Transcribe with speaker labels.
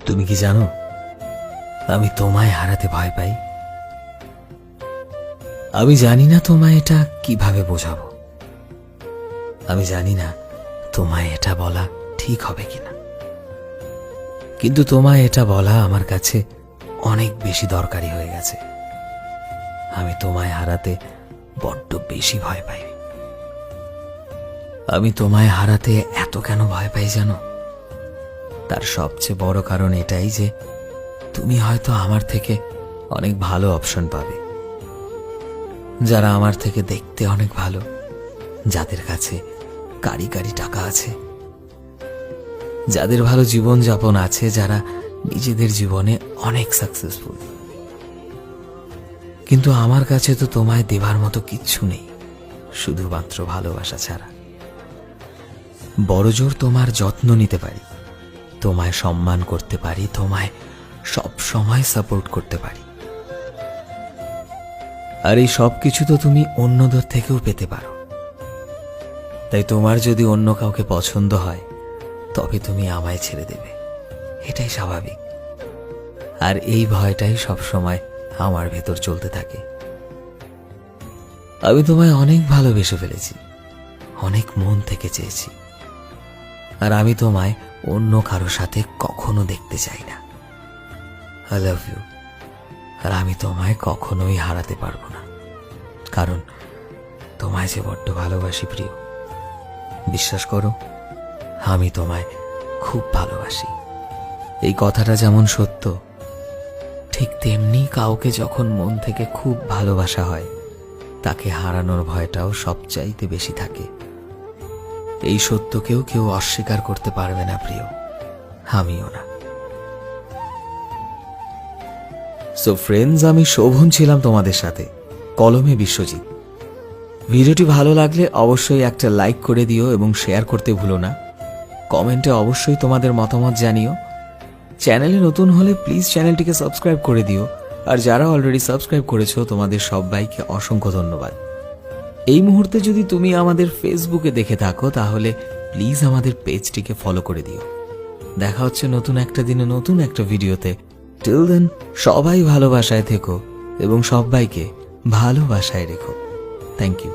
Speaker 1: তুমি কি জানো আমি তোমায় হারাতে ভয় পাই? আমি জানি না তোমায় এটা কিভাবে বোঝাবো, আমি জানি না তোমায় এটা বলা ঠিক হবে কিনা, কিন্তু তোমায় এটা বলা আমার কাছে অনেক বেশি দরকারি হয়ে গেছে। আমি তোমায় হারাতে বড্ড বেশি ভয় পাই। আমি তোমায় হারাতে এত কেন ভয় পাই জানো? তার সবচেয়ে বড় কারণ এটাই যে তুমি হয়তো আমার থেকে অনেক ভালো অপশন পাবে, যারা আমার থেকে দেখতে অনেক ভালো, যাদের কাছে কারি কারি টাকা আছে, যাদের ভালো জীবন যাপন আছে, যারা নিজেদের জীবনে অনেক সাকসেসফুল। কিন্তু আমার কাছে তো তোমায় দেবার মতো কিচ্ছু নেই, শুধুমাত্র ভালোবাসা ছাড়া। বড়জোর তোমার যত্ন নিতে পারি, তোমায় সম্মান করতে পারি, তোমায় সব সময় সাপোর্ট করতে পারি, আর এই সব কিছু তো তুমি অন্যদের থেকেও পেতে পারো। তাই তোমার যদি অন্য কাউকে পছন্দ হয় তবে তুমি আমায় ছেড়ে দেবে, এটাই স্বাভাবিক। আর এই ভয়টাই সব সময় আমার ভেতর চলতে থাকে। আমি তোমায় অনেক ভালোবেসে ফেলেছি, অনেক মন থেকে চেয়েছি, আর আমি তোমায় অন্য কারো সাথে কখনো দেখতে চাই না। I love you. আর আমি তোমায় কখনোই হারাতে পারবো না, কারণ তোমায় যে বড্ড ভালোবাসি প্রিয়। বিশ্বাস করো, আমি তোমায় খুব ভালোবাসি। এই কথাটা যেমন সত্য, ঠিক তেমনি কাউকে যখন মন থেকে খুব ভালোবাসা হয় তাকে হারানোর ভয়টাও সবচাইতে বেশি থাকে। এই সত্যকেও কেউ অস্বীকার করতে পারবে না প্রিয়, আমিও না। সো ফ্রেন্ডস, আমি শোভন ছিলাম তোমাদের সাথে, কলমে বিশ্বজিৎ। ভিডিওটি ভালো লাগলে অবশ্যই একটা লাইক করে দিও এবং শেয়ার করতে ভুলো না। কমেন্টে অবশ্যই তোমাদের মতামত জানিও। চ্যানেলে নতুন হলে প্লিজ চ্যানেলটিকে সাবস্ক্রাইব করে দিও, আর যারা অলরেডি সাবস্ক্রাইব করেছো তোমাদের সবাইকে অসংখ্য ধন্যবাদ। এই মুহূর্তে যদি তুমি আমাদের ফেসবুকে দেখে থাকো তাহলে প্লিজ আমাদের পেজটিকে ফলো করে দিও। দেখা হচ্ছে নতুন একটা দিনে নতুন একটা ভিডিওতে। টিল দেন সবাই ভালোবাসায় থেকো এবং সবাইকে ভালোবাসায় রেখো। Thank you.